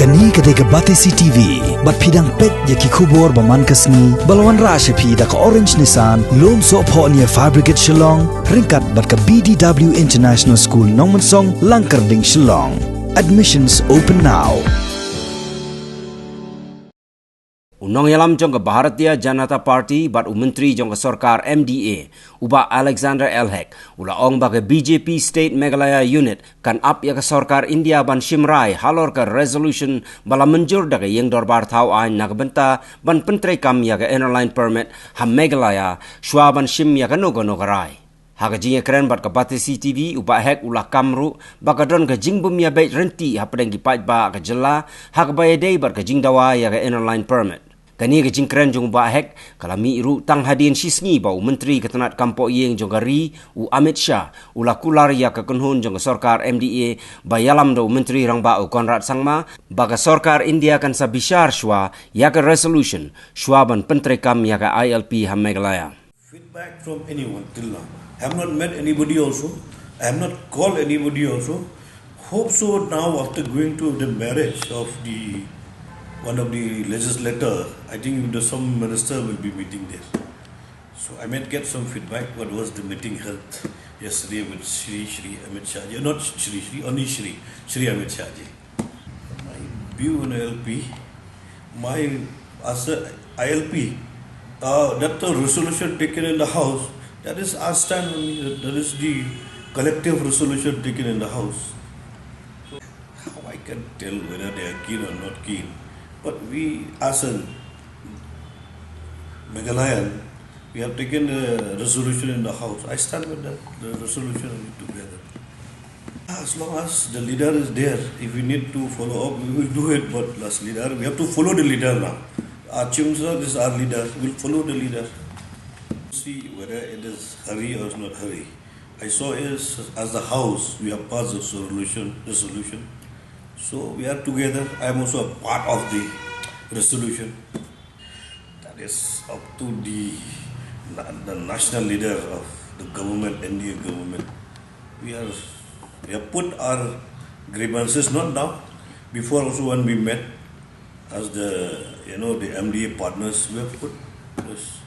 Kani kadega Batesi TV, bat pidang pet yaki kubor baman kasni, balawan rasha pi da ka Orange Nissan, lom so po niya Fabricate Shillong, ringkat bat ka BDW International School Nongmansong, Langkarding Shillong. Admissions open now. Unong yalam jong ke Bharatiya Janata Party bat Menteri jong ke Sarkar MDA uba Alexander Elhek ula ong ba ke BJP State Meghalaya Unit kan up ya ke Sarkar India ban Shimrai halor ke resolution bala menjur da ke yang dorbar thau ain nagbenta ban pentre kam ya ke airline permit ham Meghalaya shwa ban shim ya ke nogo nogarai. Haga jinge keren bat ke Batesi TV uba hek ulah kamru baka don ke jingbum ya bait renti hapadeng ki pait ba ke jela hak bayadei bat ke jingdawa ya ke airline permit. Kani ke jingkren jong ba hek kalami iru tang hadin sisngi bau menteri ketenat kampo yeng jong gari u Amit Shah ula kular ya ke kunhun jong Sarkar MDA bayalam do menteri rang ba u Konrad Sangma baga Sarkar India kan sabishar shwa ya ke resolution shwa ban pentrekam ya ke ILP ham Meghalaya. Feedback from anyone till now. I have not met anybody also. I have not called anybody also. Hope so now after going to the marriage of the one of the legislator, I think some minister will be meeting there. So I might get some feedback. What was the meeting held yesterday with Shri Amit Shah? Not Shri, only Shri Amit Shah. My view on ILP, as a ILP, that the resolution taken in the House, that is our stand only. That is the collective resolution taken in the House. So how I can tell whether they are keen or not keen? But we, as a Meghalayan, we have taken a resolution in the House. I stand with that, the resolution together. As long as the leader is there, if we need to follow up, we will do it. But as leader, we have to follow the leader now. Our Chimsa is our leader. We will follow the leader. See whether it is hurry or not hurry. I saw is as the House, we have passed the resolution. So we are together. I am also a part of the resolution. That is up to the national leader of the government, NDA government. We have put our grievances not now. Before also when we met as the MDA partners, we have put this.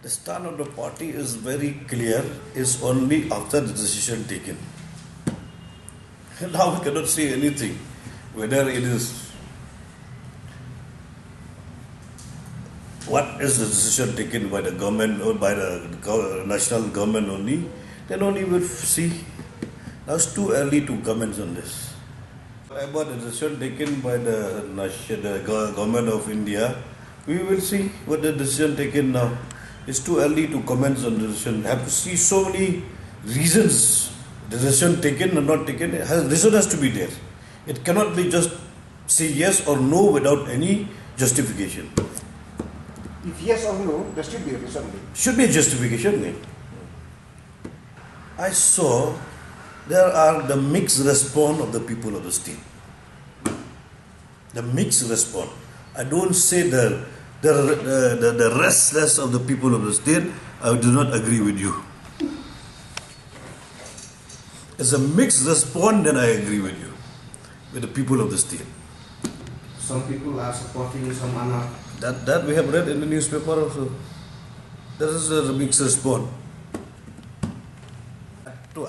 The stand of the party is very clear. Is only after the decision taken. Now we cannot say anything, whether it is what is the decision taken by the government or by the national government only, then only we'll see. Now it's too early to comment on this. About the decision taken by the government of India, we will see what the decision taken now. It's too early to comment on the decision. Have to see so many reasons. The decision taken or not taken, reason has to be there. It cannot be just say yes or no without any justification. If yes or no, there should be a reason. Should be a justification. I saw there are the mixed response of the people of the state. The mixed response. I don't say the restless of the people of the state. I do not agree with you. It's a mixed response, then I agree with you, with the people of the state. Some people are supporting, some are not. That we have read in the newspaper also. There is a mixed response.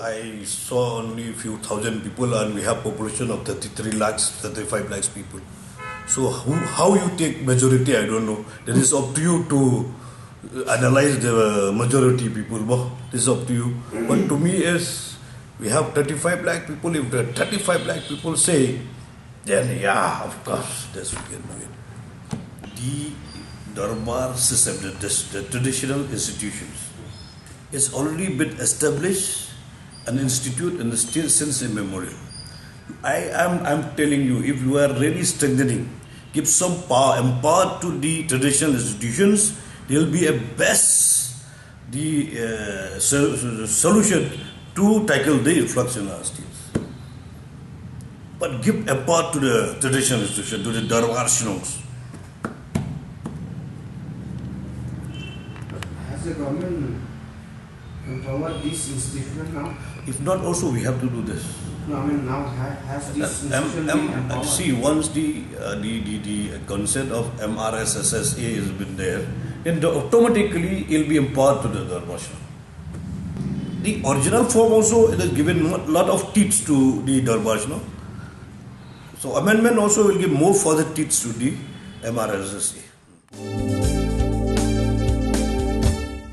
I saw only a few thousand people and we have population of 33 lakhs, 35 lakhs people. So how you take majority, I don't know. That is up to you to analyze the majority people. This is up to you. But to me is, we have 35 lakh people. If the 35 lakh people say, then yeah, of course, this we can do it. The Darbar system, the traditional institutions, is already been established, an institute in the state since immemorial. I'm telling you, if you are really strengthening, give some power, empower to the traditional institutions, there will be a best solution to tackle the influx in our states. But give a part to the traditional institution, to the Darbar Shinongs. Has the government empowered this institution now? If not, also we have to do this. No, I mean now has this institution been empowered? See, once the consent of MRSSSA has been there, then automatically it will be empowered to the Darbashna. The original form also, it has given a lot of teeth to the Darbashna. So amendment also will give more further teeth to the MRSSA.